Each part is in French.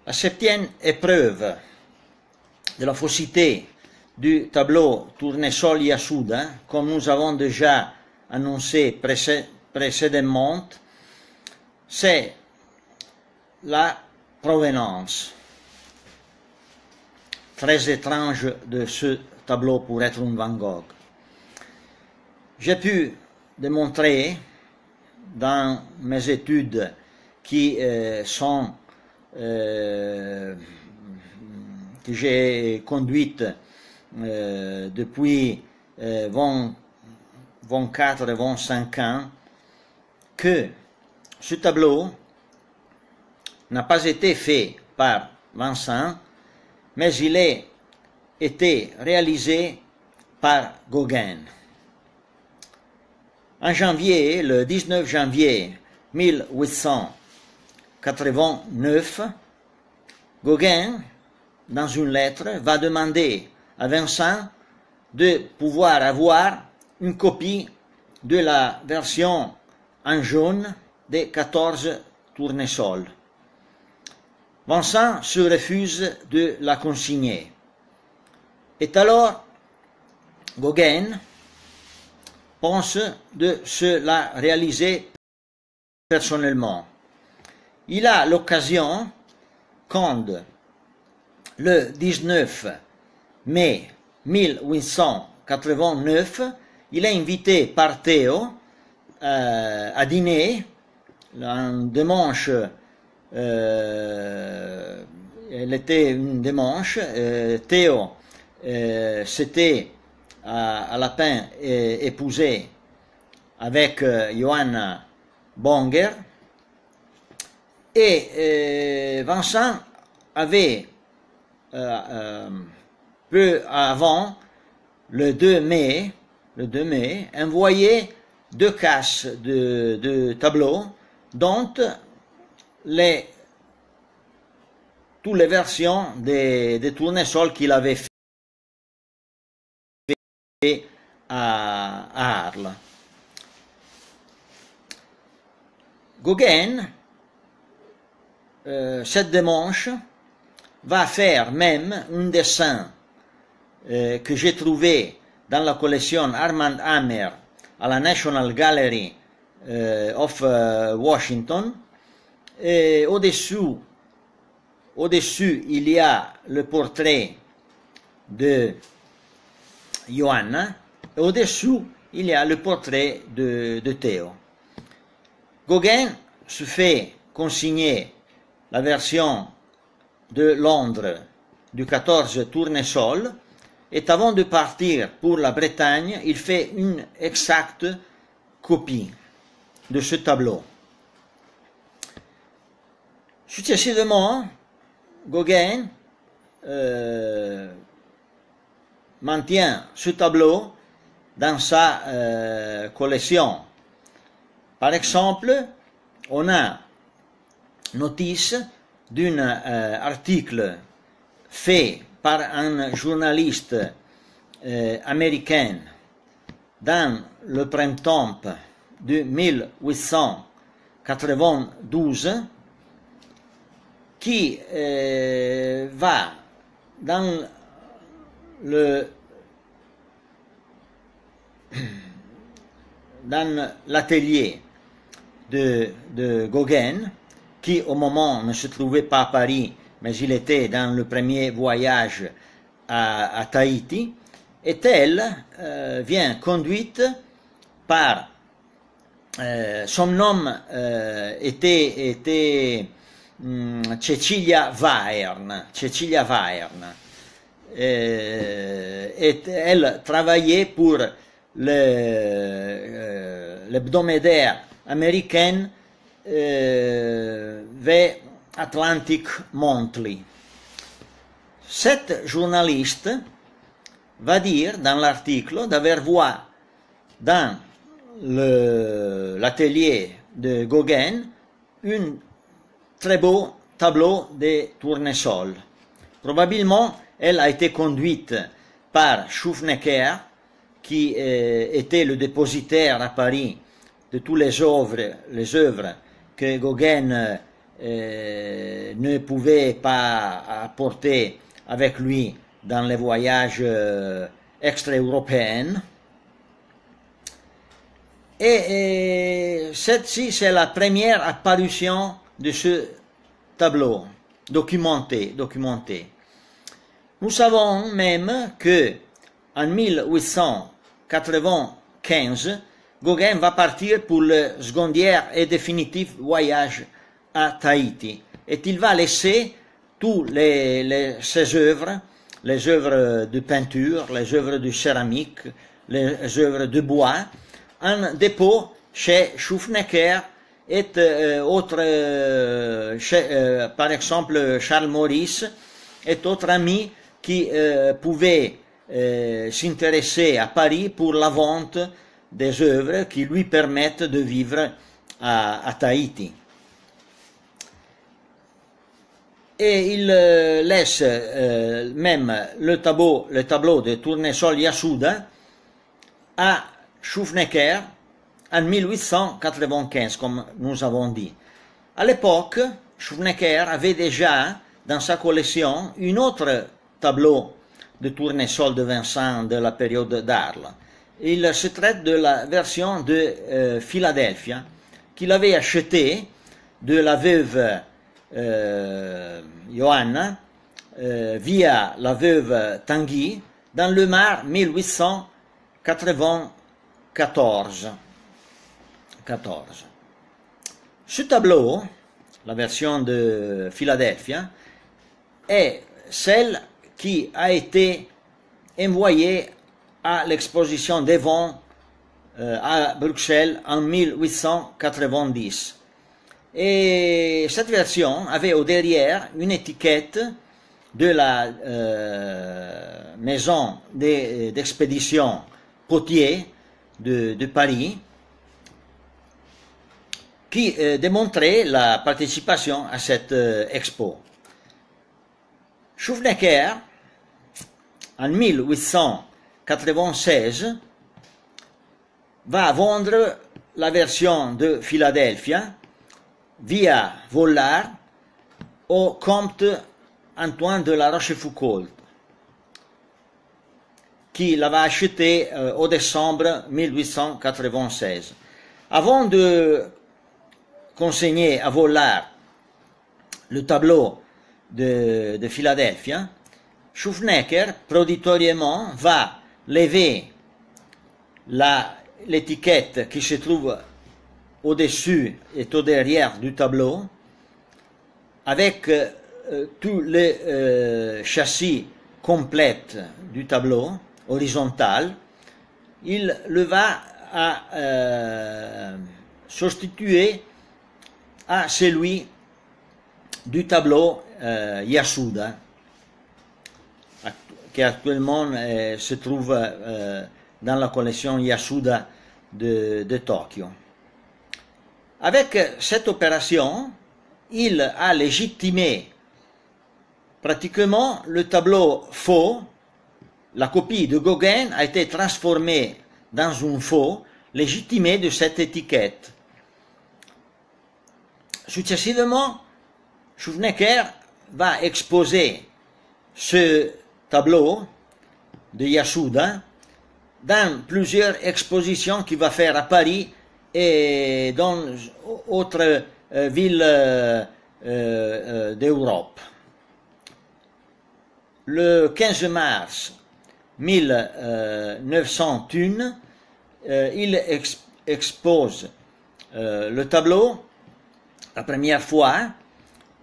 La septième épreuve de la fausseté du tableau Tournesol Yasuda, comme nous avons déjà annoncé précédemment, c'est la provenance. Très étrange de ce tableau pour être un Van Gogh. J'ai pu démontrer dans mes études qui que j'ai conduites depuis 24 et 25 ans, que ce tableau n'a pas été fait par Vincent, mais il a été réalisé par Gauguin. En janvier, le 19 janvier 1889, Gauguin, dans une lettre, va demander à Vincent de pouvoir avoir une copie de la version en jaune des 14 tournesols. Vincent se refuse de la consigner. Et alors, Gauguin pense de se la réaliser personnellement. Il a l'occasion, quand le 19 mai 1889, il est invité par Théo à dîner un dimanche. Elle était une dimanche. Théo s'était à la fin épousé avec Johanna Bonger, et Vincent avait peu avant le 2 mai envoyé 2 cases de tableaux dont toutes les versions des tournesols qu'il avait fait à Arles. Gauguin, cette dimanche, va faire même un dessin que j'ai trouvé dans la collection Armand Hammer à la National Gallery of Washington. Et au-dessus, il y a le portrait de Johanna, et au-dessous, il y a le portrait de Théo. Gauguin se fait consigner la version de Londres du 14 tournesol, et avant de partir pour la Bretagne, il fait une exacte copie de ce tableau. Successivement, Gauguin maintient ce tableau dans sa collection. Par exemple, on a notice d'un article fait par un journaliste américain dans le printemps de 1892 qui va dans l'atelier de Gauguin, qui au moment ne se trouvait pas à Paris, mais il était dans le premier voyage à Tahiti, et elle vient conduite par son nom était Cecilia Vahern. Et elle travaillait pour l'hebdomadaire américain The Atlantic Monthly. Cette journaliste va dire dans l'article d'avoir vu dans l'atelier de Gauguin un très beau tableau de tournesol. Probablement, elle a été conduite par Schufnecker, qui était le dépositaire à Paris de toutes les œuvres que Gauguin ne pouvait pas apporter avec lui dans les voyages extra-européens. Et celle-ci, c'est la première apparition de ce tableau documenté. Nous savons même que en 1895, Gauguin va partir pour le secondaire et définitif voyage à Tahiti. Et il va laisser toutes ses œuvres, les œuvres de peinture, les œuvres de céramique, les œuvres de bois, en dépôt chez Schuffnecker et par exemple Charles Maurice et d'autres amis qui pouvaient s'intéresser à Paris pour la vente des œuvres qui lui permettent de vivre à Tahiti. Et il laisse même le tableau de Tournesol Yasuda à Schuffnecker en 1895, comme nous avons dit. À l'époque, Schuffnecker avait déjà dans sa collection un autre tableau de Tournesol de Vincent de la période d'Arles. Il se traite de la version de Philadelphia qu'il avait acheté de la veuve Johanna via la veuve Tanguy dans le mars 1894. Ce tableau, la version de Philadelphia, est celle qui a été envoyée à l'exposition d'Evon à Bruxelles en 1890. Et cette version avait au derrière une étiquette de la maison d'expédition Potier de Paris qui démontrait la participation à cette expo. Schuffnecker, en 1896, va vendre la version de Philadelphia via Vollard au comte Antoine de la Rochefoucauld, qui l'avait acheté au décembre 1896. Avant de consigner à Vollard le tableau de Philadelphia, Schuffnecker, proditorieusement, va lever l'étiquette qui se trouve au-dessus et au derrière du tableau, avec tout le châssis complet du tableau, horizontal. Il le va à substituer à celui du tableau Yasuda, qui actuellement se trouve dans la collection Yasuda de Tokyo. Avec cette opération, il a légitimé pratiquement le tableau faux. La copie de Gauguin a été transformée dans un faux, légitimé de cette étiquette. Successivement, Schuffnecker va exposer ce tableau de Yasuda dans plusieurs expositions qu'il va faire à Paris et dans d'autres villes d'Europe. Le 15 mars 1901, il expose le tableau la première fois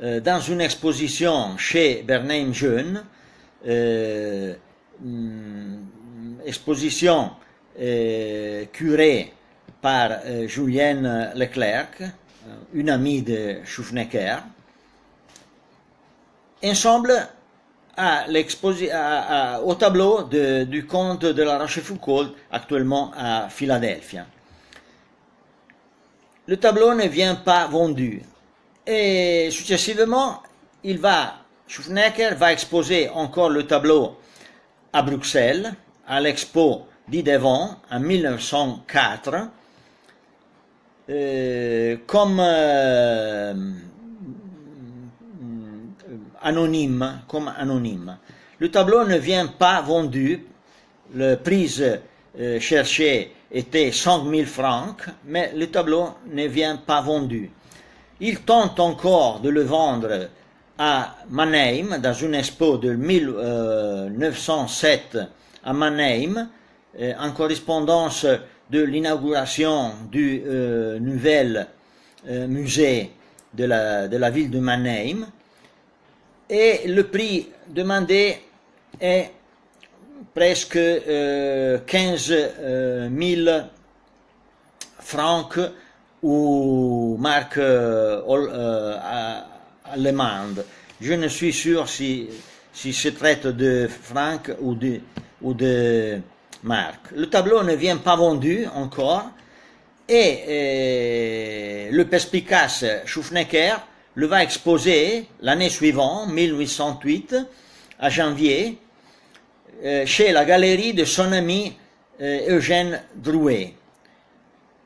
dans une exposition chez Bernheim Jeune, exposition curée par Julienne Leclerc, une amie de Schuffnecker, ensemble au tableau du comte de la Rochefoucauld, actuellement à Philadelphia. Le tableau ne vient pas vendu. Et successivement, Schuffnecker va exposer encore le tableau à Bruxelles, à l'expo d'Idevon en 1904, comme anonyme, comme anonyme. Le tableau ne vient pas vendu. Le prix cherché était 5 000 francs, mais le tableau ne vient pas vendu. Il tente encore de le vendre à Mannheim, dans une expo de 1907 à Mannheim, en correspondance de l'inauguration du nouvel musée de la ville de Mannheim. Et le prix demandé est presque 15 000 francs ou marque allemande. Je ne suis sûr si se traite de francs ou de marques. Le tableau ne vient pas vendu encore et le perspicace Schuffnecker le va exposer l'année suivante, 1808, à janvier, chez la galerie de son ami Eugène Drouet.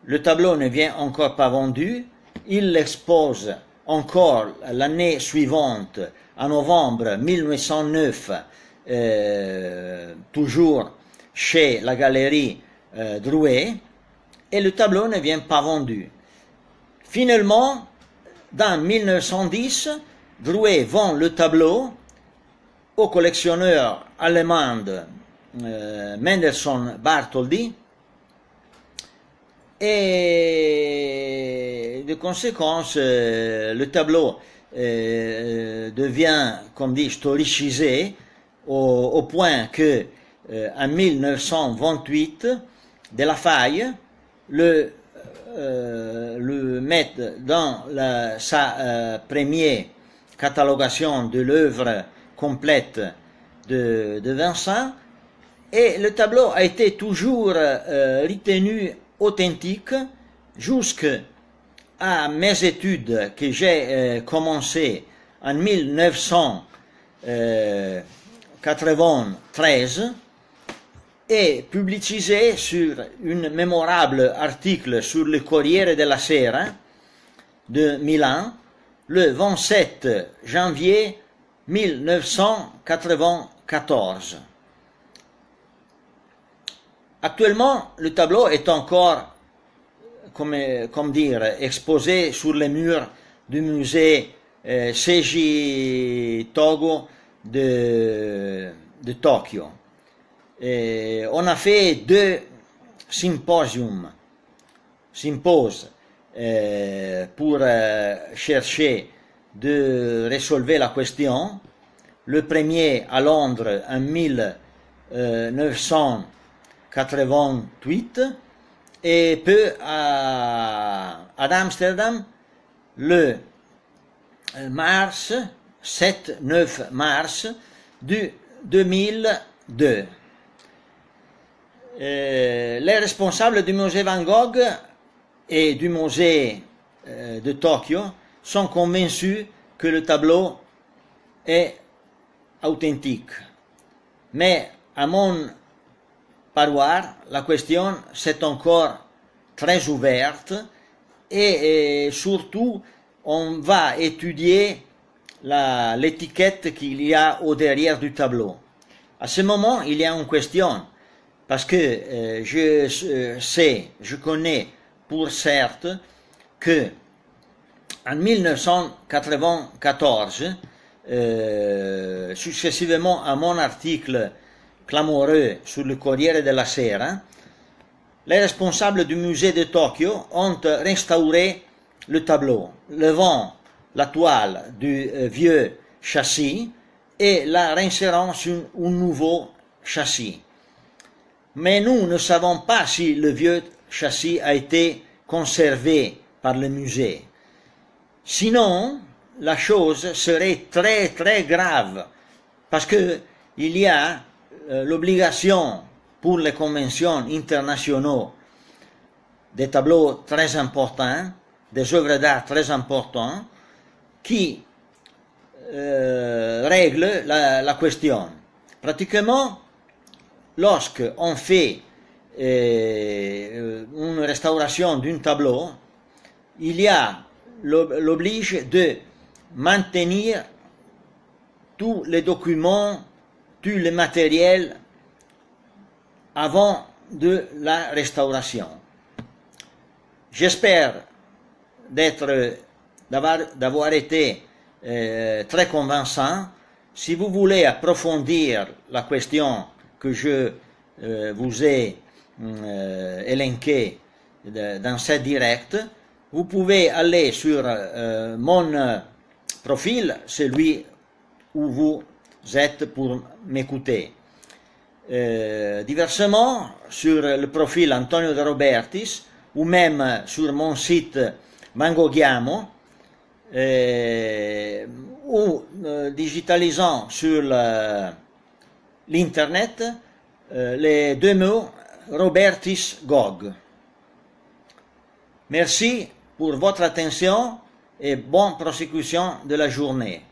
Le tableau ne vient encore pas vendu, il l'expose encore l'année suivante, en novembre 1909, toujours chez la galerie Drouet, et le tableau ne vient pas vendu. Finalement, dans 1910, Drouet vend le tableau au collectionneur allemand Mendelssohn Bartholdy, et de conséquence, le tableau devient, comme dit, historicisé au point que en 1928, Delafaye le met dans sa première catalogation de l'œuvre complète de Vincent, et le tableau a été toujours retenu authentique jusqu'à mes études que j'ai commencé en 1993 et publié sur un mémorable article sur le Corriere della Sera de Milan le 27 janvier 1994. Actuellement, le tableau est encore, comme dire, exposé sur les murs du musée Seiji Togo de Tokyo. Et on a fait 2 symposies pour chercher de résolver la question. Le premier à Londres en 1988 et peu à Amsterdam le 7-9 mars du 2002. Les responsables du musée Van Gogh et du musée de Tokyo sont convaincus que le tableau est authentique. Mais à mon paroir, la question c'est encore très ouverte et surtout on va étudier l'étiquette qu'il y a au derrière du tableau. À ce moment, il y a une question parce que je connais pour certes que en 1994, successivement à mon article clamoreux sur le Corriere della Sera, les responsables du musée de Tokyo ont restauré le tableau, levant la toile du vieux châssis et la réinsérant sur un nouveau châssis. Mais nous ne savons pas si le vieux châssis a été conservé par le musée. Sinon, la chose serait très très grave parce que il y a l'obligation pour les conventions internationales des tableaux très importants, des œuvres d'art très importantes qui règlent la question. Pratiquement, lorsqu'on fait une restauration d'un tableau, il y a l'oblige de maintenir tous les documents, tout le matériel avant de la restauration. J'espère d'avoir été très convaincant. Si vous voulez approfondir la question que je vous ai élinquée dans cette direct, vous pouvez aller sur mon profil, celui où vous êtes pour m'écouter. Diversement, sur le profil Antonio De Robertis, ou même sur mon site Mangoghiamo, ou digitalisant sur l'internet les deux mots Robertis Gog. Merci pour votre attention et bonne prosecution de la journée.